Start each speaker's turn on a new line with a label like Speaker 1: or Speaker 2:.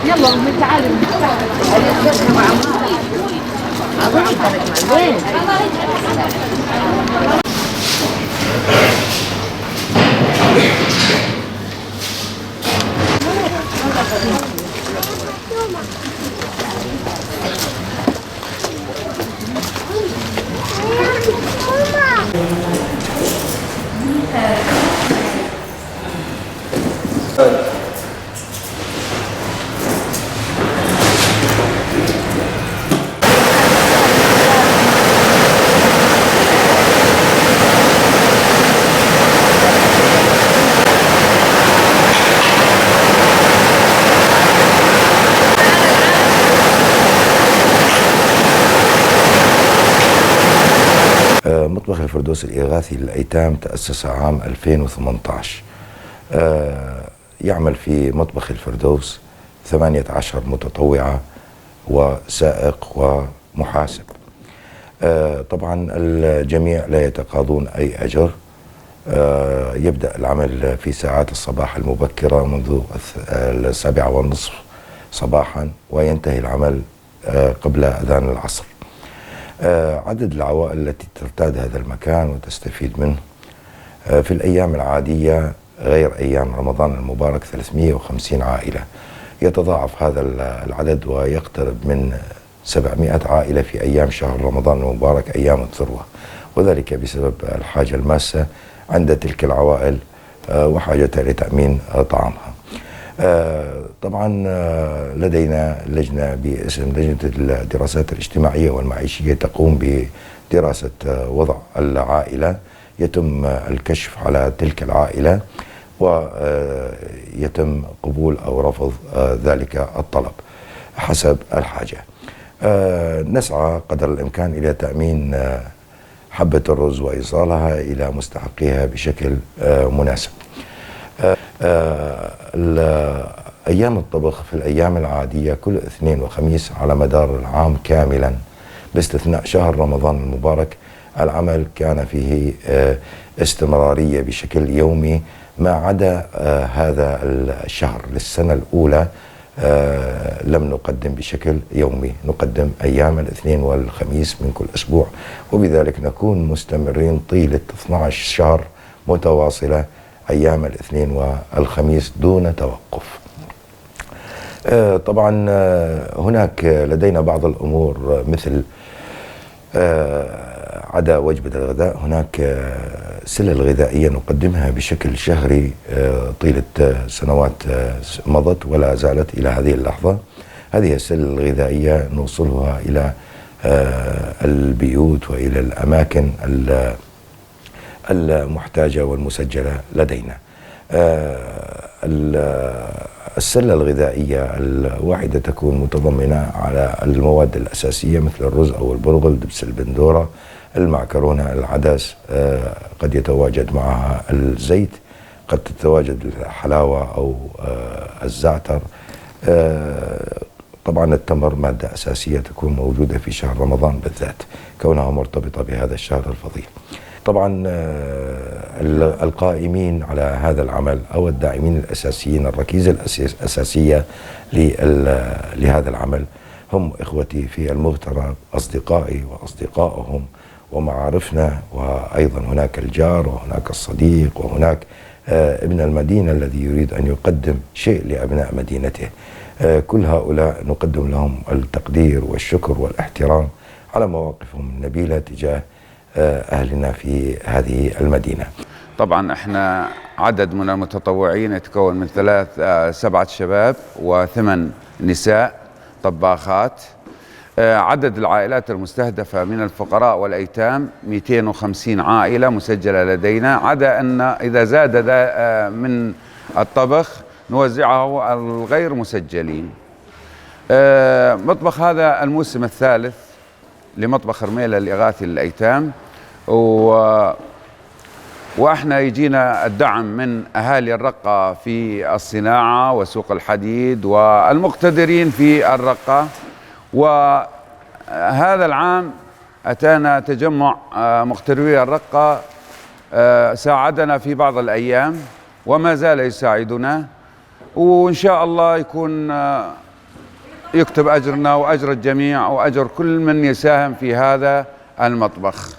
Speaker 1: يلا أمي تعالي. وين؟
Speaker 2: مطبخ الفردوس الإغاثي للأيتام تأسس عام 2018. يعمل في مطبخ الفردوس 18 متطوعة وسائق ومحاسب. طبعا الجميع لا يتقاضون أي أجر. يبدأ العمل في ساعات الصباح المبكرة منذ 7:30 صباحا، وينتهي العمل قبل أذان العصر. عدد العوائل التي ترتاد هذا المكان وتستفيد منه في الأيام العادية غير أيام رمضان المبارك 350 عائلة. يتضاعف هذا العدد ويقترب من 700 عائلة في أيام شهر رمضان المبارك أيام الذروة، وذلك بسبب الحاجة الماسة عند تلك العوائل وحاجتها لتأمين طعامها. طبعا لدينا لجنة باسم لجنة الدراسات الاجتماعية والمعيشية تقوم بدراسة وضع العائلة. يتم الكشف على تلك العائلة ويتم قبول أو رفض ذلك الطلب حسب الحاجة. نسعى قدر الإمكان إلى تأمين حبة الرز وإيصالها إلى مستحقيها بشكل مناسب. أيام الطبخ في الأيام العادية كل اثنين وخميس على مدار العام كاملا باستثناء شهر رمضان المبارك. العمل كان فيه استمرارية بشكل يومي، ما عدا هذا الشهر للسنة الأولى لم نقدم بشكل يومي، نقدم أيام الاثنين والخميس من كل أسبوع، وبذلك نكون مستمرين طيلة 12 شهر متواصلة أيام الاثنين والخميس دون توقف. طبعا هناك لدينا بعض الأمور مثل عدا وجبة الغداء هناك سلة غذائية نقدمها بشكل شهري طيلة سنوات مضت ولا زالت إلى هذه اللحظة. هذه السلة الغذائية نوصلها إلى البيوت وإلى الأماكن المحتاجة والمسجلة لدينا. السلة الغذائية الواحدة تكون متضمنة على المواد الأساسية مثل الرز أو البرغل، دبس البندورة، المعكرونة، العدس، قد يتواجد معها الزيت، قد تتواجد الحلاوة أو الزعتر. طبعا التمر مادة أساسية تكون موجودة في شهر رمضان بالذات كونها مرتبطة بهذا الشهر الفضيل. طبعا القائمين على هذا العمل أو الداعمين الأساسيين، الركيزة الأساسية لهذا العمل هم إخوتي في المغترب، أصدقائي وأصدقائهم ومعارفنا، وأيضا هناك الجار وهناك الصديق وهناك ابن المدينة الذي يريد أن يقدم شيء لأبناء مدينته. كل هؤلاء نقدم لهم التقدير والشكر والاحترام على مواقفهم النبيلة تجاه أهلنا في هذه المدينة.
Speaker 3: طبعا احنا عدد من المتطوعين يتكون من 7 شباب و8 نساء طباخات. عدد العائلات المستهدفة من الفقراء والأيتام 250 عائلة مسجلة لدينا، عدا أن إذا زاد من الطبخ نوزعه على الغير مسجلين. مطبخ هذا الموسم الثالث لمطبخ رميلة الإغاثي للأيتام، واحنا يجينا الدعم من أهالي الرقة في الصناعة وسوق الحديد والمقتدرين في الرقة. وهذا العام أتانا تجمع مقتدري الرقة، ساعدنا في بعض الأيام وما زال يساعدنا، وإن شاء الله يكون يكتب أجرنا وأجر الجميع وأجر كل من يساهم في هذا المطبخ.